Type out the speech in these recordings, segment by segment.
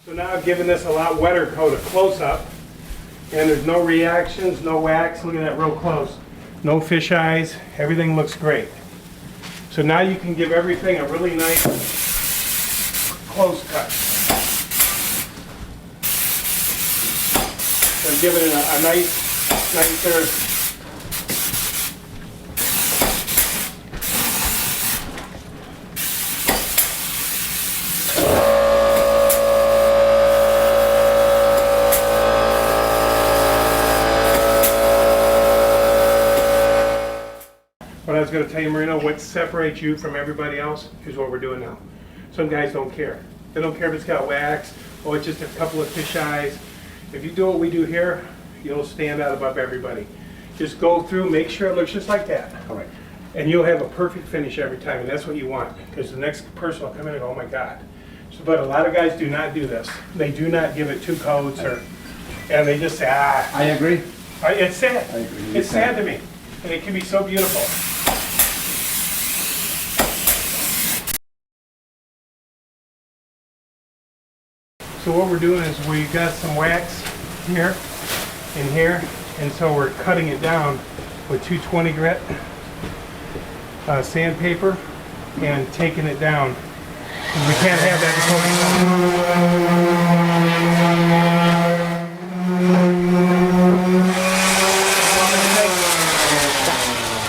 So now I've given this a lot wetter coat, a close-up, and there's no reactions, no wax. Look at that real close. No fish eyes, everything looks great. So now you can give everything a really nice close cut. So I'm giving it a nicer. What I was going to tell you, Marino, what separates you from everybody else is what we're doing now. Some guys don't care. They don't care if it's got wax, or it's just a couple of fish eyes. If you do what we do here, you'll stand out above everybody. Just go through, make sure it looks just like that. All right. And you'll have a perfect finish every time, and that's what you want, because the next person will come in and go, oh my God. So, but a lot of guys do not do this. They do not give it 2 coats, and they just say, ah. I agree. It's sad. I agree. It's sad to me, and it can be so beautiful. So what we're doing is we got some wax here and here, and so we're cutting it down with 220 grit sandpaper and taking it down. And we can't have that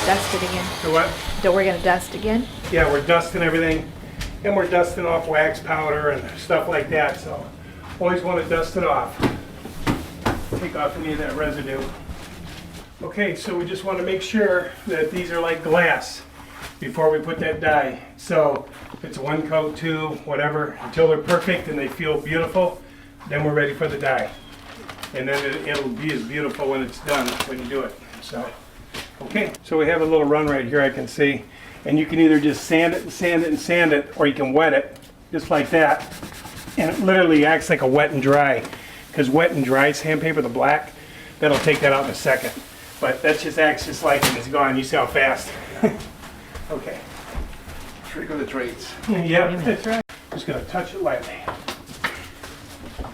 Dust it again. So what? So we're gonna dust again? Yeah, we're dusting everything, and we're dusting off wax powder and stuff like that, so always want to dust it off. Take off any of that residue. Okay, so we just want to make sure that these are like glass before we put that dye. So if it's 1 coat, 2, whatever, until they're perfect and they feel beautiful, then we're ready for the dye. And then it'll be as beautiful when it's done, when you do it. So, okay, so we have a little run right here I can see. And you can either just sand it and sand it and sand it, or you can wet it, just like that. And it literally acts like a wet and dry, because wet and dry sandpaper, the black, that'll take that out in a second. But that just acts just like it. It's gone. You see how fast. Okay. Trick of the trades. Yeah, that's right. Just gonna touch it lightly.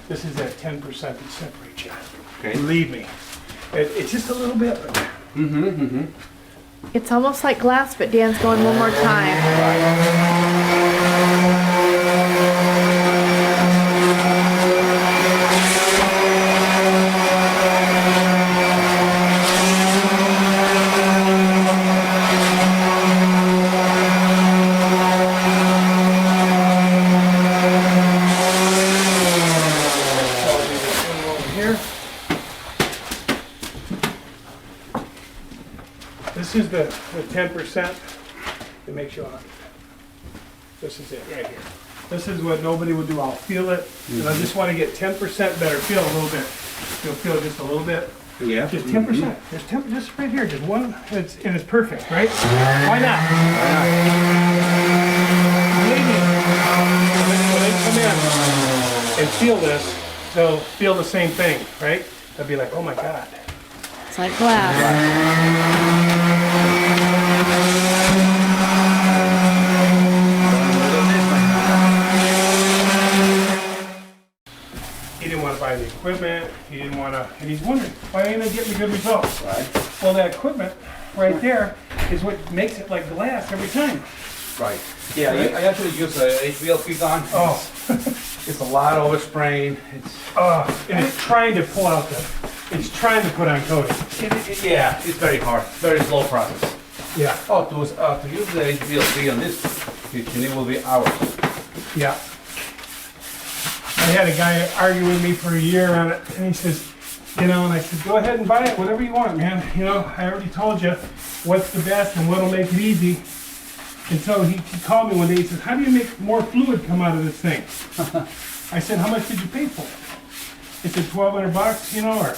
This is that 10% that separates you. Okay. Believe me, it's just a little bit. But It's almost like glass, but Dan's going one more time. This is the 10% that makes you honest. This is it right here. This is what nobody will do. I'll feel it, and I just want to get 10% better. Feel a little bit. You'll feel just a little bit. Yeah. Just 10%. There's 10, just right here, just one, and it's perfect, right? Why not? Maybe when they come in and feel this, they'll feel the same thing, right? They'll be like, oh my God. It's like glass. He didn't want to buy the equipment. He didn't want to, and he's wondering, why ain't I getting good results? Right. Well, that equipment right there is what makes it like glass every time. Right. Yeah, I actually use a HVLP gun. Oh. It's a lot of overspraying. It's And it's trying to pull out it's trying to put on coating. yeah, it's very hard, very slow process. Yeah. Oh, to use the HVLP on this kitchen, it will be hours. Yeah. I had a guy argue with me for a year on it, and he says, you know, and I said, go ahead and buy it, whatever you want, man. You know, I already told you what's the best and what'll make it easy. And so he called me one day, he says, how do you make more fluid come out of this thing? I said, how much did you pay for it? He said, $1,200, you know, or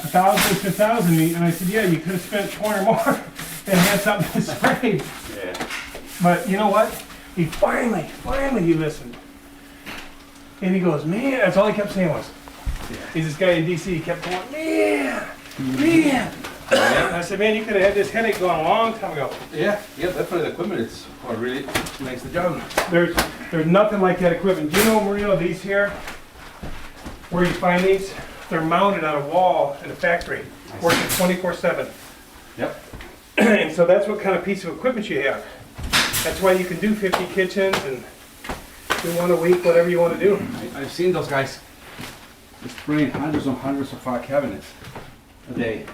$1,000, it's $1,000. And I said, yeah, you could have spent 20 more and had something to spray. Yeah. But you know what? He finally he listened. And he goes, man, that's all he kept saying was. Yeah. He's this guy in DC, he kept going, man. And I said, man, you could have had this headache going a long time ago. Yeah, definitely the equipment is what really makes the job. There's nothing like that equipment. Do you know, Marino, these here, where you find these, they're mounted on a wall in a factory, working 24/7. Yep. And so that's what kind of piece of equipment you have. That's why you can do 50 kitchens and do one a week, whatever you want to do. I've seen those guys spraying hundreds and hundreds of cabinets a day.